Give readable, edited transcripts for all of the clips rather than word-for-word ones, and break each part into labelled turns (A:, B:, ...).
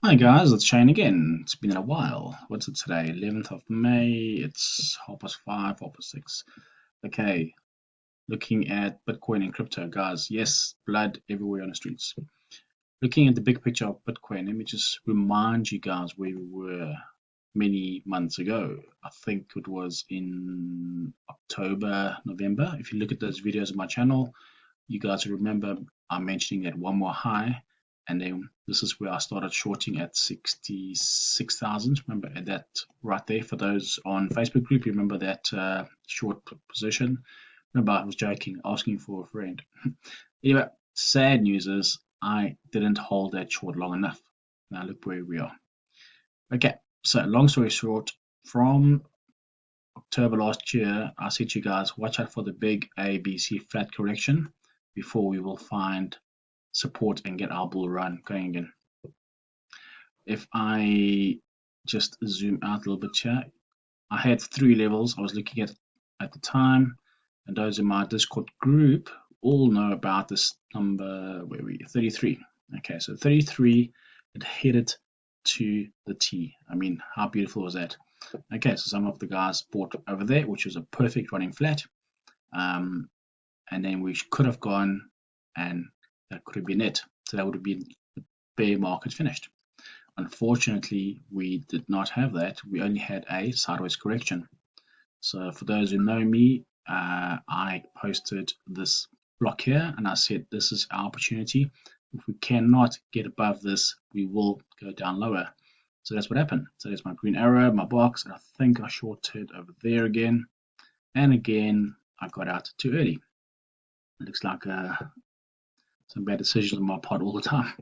A: Hi guys, it's Shane again. It's been a while. What's it today? 11th of May. It's 5:30, 5:30. Okay, looking at Bitcoin and crypto, guys. Yes, blood everywhere on the streets. Looking at the big picture of Bitcoin, let me just remind you guys where we were many months ago. I think it was in October, November. If you look at those videos on my channel, you guys remember I'm mentioning that one more high, and then this is where I started shorting at 66,000. Remember that right there for those on Facebook group. You remember that short position? Remember I was joking, asking for a friend. Anyway, sad news is I didn't hold that short long enough. Now look where we are. Okay, so long story short, from October last year, I said to you guys, watch out for the big ABC flat correction before we will find support and get our bull run going again. If I just zoom out a little bit here, I had three levels I was looking at the time, and those in my Discord group all know about this number. Where we 33. Okay, so 33, it headed to the T. I mean, how beautiful was that? Okay, so some of the guys bought over there, which was a perfect running flat. And then we could have gone, and that could have been it. So that would have been the bear market finished. Unfortunately, we did not have that. We only had a sideways correction. So for those who know me, I posted this block here and I said this is our opportunity. If we cannot get above this, we will go down lower. So that's what happened. So there's my green arrow, my box, and I think I shorted over there again. And again, I got out too early. It looks like some bad decisions on my part all the time.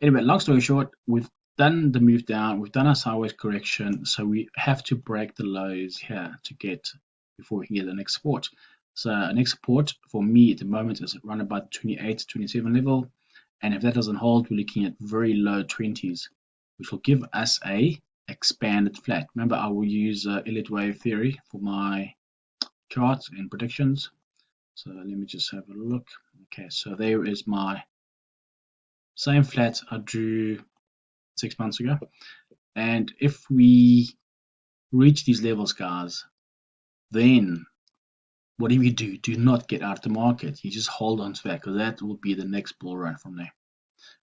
A: Anyway, long story short, we've done the move down, we've done our sideways correction, so we have to break the lows here to get before we can get the next support. So next support for me at the moment is around about 28, 27 level, and if that doesn't hold, we're looking at very low 20s, which will give us a expanded flat. Remember, I will use Elliott wave theory for my charts and predictions. So let me just have a look. Okay, so there is my same flat I drew 6 months ago. And if we reach these levels, guys, then whatever you do, do not get out of the market. You just hold on to that because that will be the next bull run from there.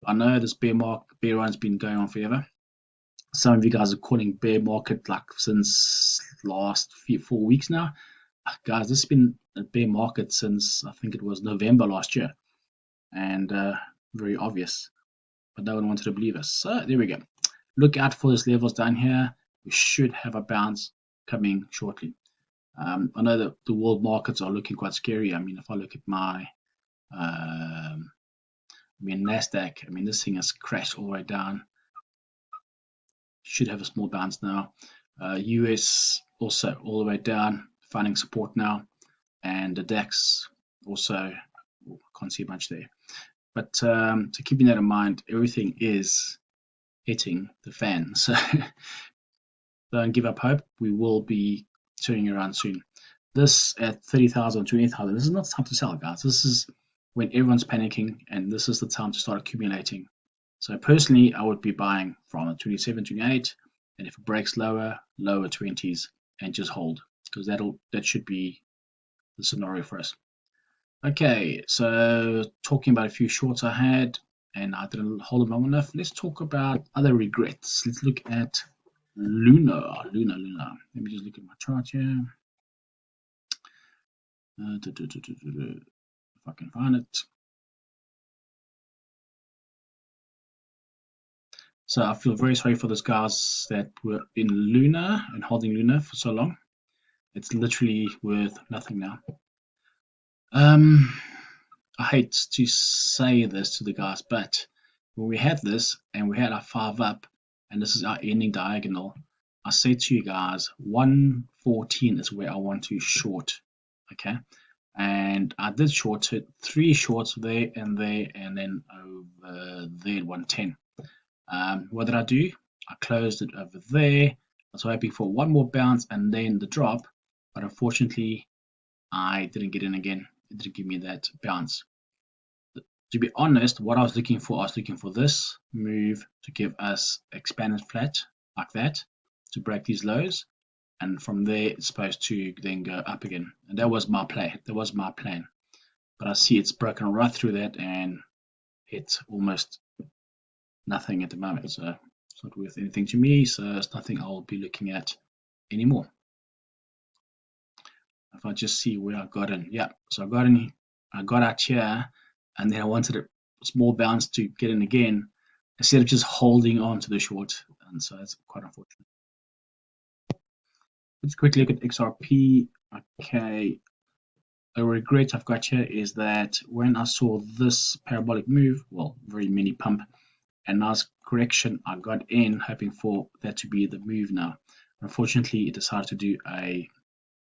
A: I know this bear run's been going on forever. Some of you guys are calling bear market like since last 4 weeks now. Guys, this has been a bear market since I think it was November last year, and very obvious, but no one wanted to believe us. So there we go. Look out for these levels down here. We should have a bounce coming shortly. I know that the world markets are looking quite scary. I mean, if I look at my Nasdaq, I mean, this thing has crashed all the way down. Should have a small bounce now. US also all the way down, finding support now, and the DAX also can't see much there. But so keeping that in mind, everything is hitting the fan. So don't give up hope. We will be turning around soon. This at 30,000, 28,000, this is not the time to sell, guys. This is when everyone's panicking, and this is the time to start accumulating. So personally, I would be buying from 27, 28, and if it breaks lower 20s, and just hold, because that should be the scenario for us. Okay, so talking about a few shorts I had, and I didn't hold them long enough. Let's talk about other regrets. Let's look at Luna. Let me just look at my chart here. If I can find it. So I feel very sorry for those guys that were in Luna and holding Luna for so long. It's literally worth nothing now. I hate to say this to the guys, but when we had this and we had our 5 up, and this is our ending diagonal, I said to you guys, 114 is where I want to short. Okay, and I did short it, 3 shorts there, and then over there at 110. What did I do? I closed it over there. I was hoping for one more bounce and then the drop, but unfortunately I didn't get in again. It didn't give me that bounce. To be honest, what I was looking for this move to give us expanded flat like that to break these lows, and from there it's supposed to then go up again. And that was my play. That was my plan. But I see it's broken right through that and it's almost nothing at the moment. So it's not worth anything to me. So it's nothing I'll be looking at anymore. If I just see where I got in, yeah. So I got out here, and then I wanted a small bounce to get in again instead of just holding on to the short, and so it's quite unfortunate. Let's quickly look at XRP. Okay, a regret I've got here is that when I saw this parabolic move, well, very mini pump, and nice correction, I got in hoping for that to be the move now. Unfortunately, it decided to do a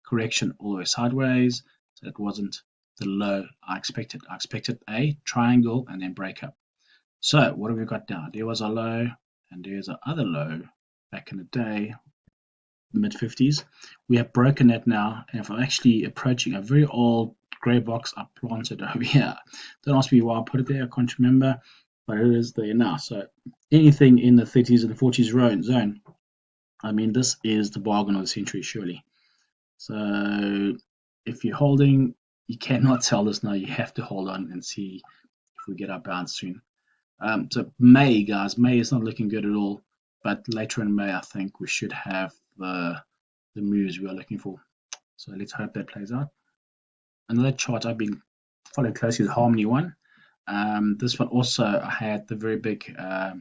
A: correction all the way sideways, so it wasn't the low I expected. I expected a triangle and then break up. So what have we got now? There was a low, and there's a other low back in the day, mid 50s. We have broken that now, and if I'm actually approaching a very old grey box I planted over here. Don't ask me why I put it there, I can't remember, but it is there now. So anything in the 30s and 40s zone, I mean, this is the bargain of the century, surely. So if you're holding, you cannot sell this now. You have to hold on and see if we get our bounce soon. So May, guys, May is not looking good at all. But later in May, I think we should have the moves we are looking for. So let's hope that plays out. Another chart I've been following closely is Harmony one. This one also I had the very big what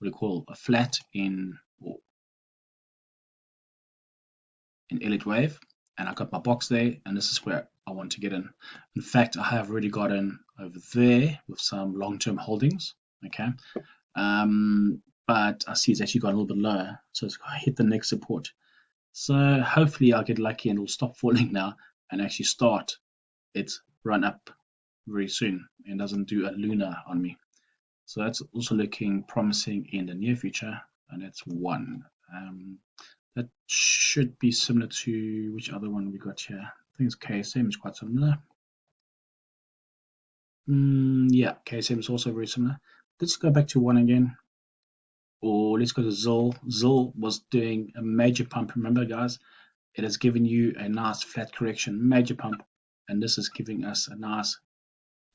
A: do you call a flat in Elliott Wave, and I got my box there, and this is where I want to get in. In fact, I have already got in over there with some long-term holdings. Okay, but I see it's actually got a little bit lower, so it's hit the next support. So hopefully I'll get lucky and it'll stop falling now and actually start its run up very soon and doesn't do a lunar on me. So that's also looking promising in the near future, and that's one. That should be similar to which other one we got here. I think it's KSM is quite similar. Yeah, KSM is also very similar. Let's go back to one again. Or let's go to ZIL. ZIL was doing a major pump. Remember, guys, it has given you a nice flat correction, major pump, and this is giving us a nice,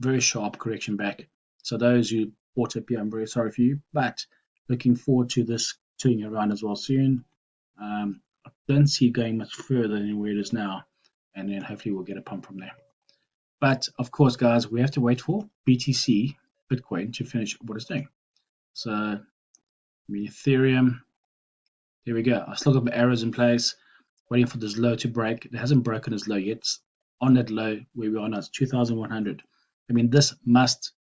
A: very sharp correction back. So those who bought up here, I'm very sorry for you, but looking forward to this turning around as well soon. I don't see it going much further than where it is now, and then hopefully we'll get a pump from there. But of course, guys, we have to wait for BTC, Bitcoin, to finish what it's doing. So Ethereum, there we go. I still got my arrows in place, waiting for this low to break. It hasn't broken this low yet. It's on that low where we are now. It's 2,100. I mean, this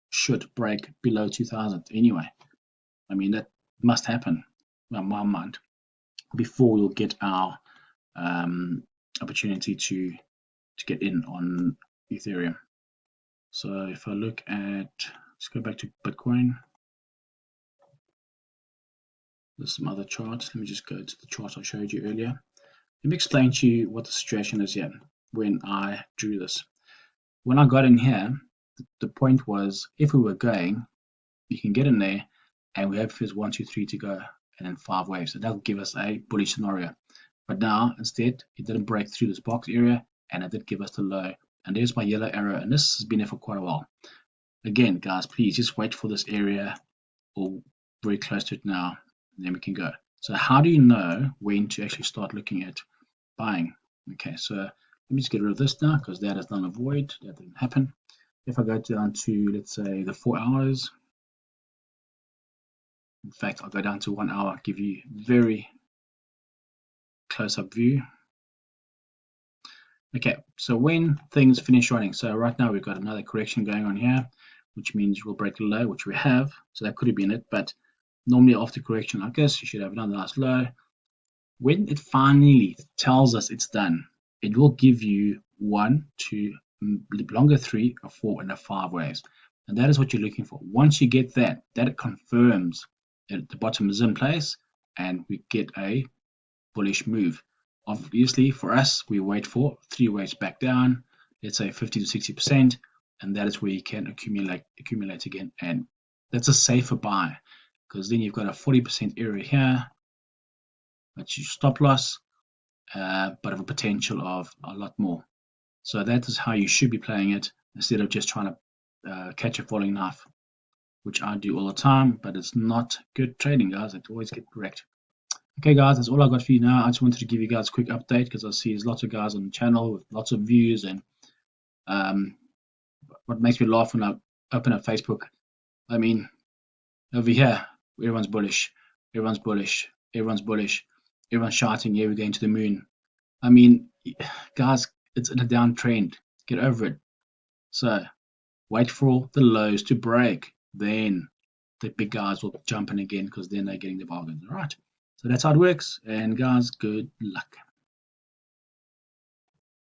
A: should break below 2,000 anyway. I mean, that must happen, in my mind, before we'll get our opportunity to get in on Ethereum. So if I look at, let's go back to Bitcoin. There's some other charts. Let me just go to the chart I showed you earlier. Let me explain to you what the situation is here when I drew this. When I got in here, the point was if we were going, you can get in there and we hope there's 1, 2, 3 to go and then 5 waves. So that'll give us a bullish scenario. But now instead it didn't break through this box area and it did give us the low. And there's my yellow arrow, and this has been there for quite a while. Again, guys, please just wait for this area or very close to it now, and then we can go. So how do you know when to actually start looking at buying? Okay, so let me just get rid of this now because that is null and void. That didn't happen. If I go down to, let's say, the 4 hours, in fact, I'll go down to 1 hour, give you very close-up view. Okay, so when things finish running, so right now we've got another correction going on here, which means we'll break the low, which we have, so that could have been it, but normally after correction like this, you should have another nice low. When it finally tells us it's done, it will give you 1, 2, longer 3, a 4, and a 5 waves, and that is what you're looking for. Once you get that, that confirms that the bottom is in place, and we get a bullish move. Obviously, for us, we wait for 3 waves back down, let's say 50 to 60%. and that is where you can accumulate again, and that's a safer buy because then you've got a 40% area here, that's your stop loss, but of a potential of a lot more. So that is how you should be playing it instead of just trying to catch a falling knife, which I do all the time, but it's not good trading, guys. It always get wrecked. Okay, guys, that's all I got for you now. I just wanted to give you guys a quick update because I see there's lots of guys on the channel with lots of views, and um, what makes me laugh when I open up Facebook, I mean, over here, everyone's bullish, everyone's bullish, everyone's bullish, everyone's shouting, yeah, we're going to the moon. I mean, guys, it's in a downtrend. Get over it. So wait for the lows to break. Then the big guys will jump in again because then they're getting the bargains. All right. So that's how it works. And guys, good luck.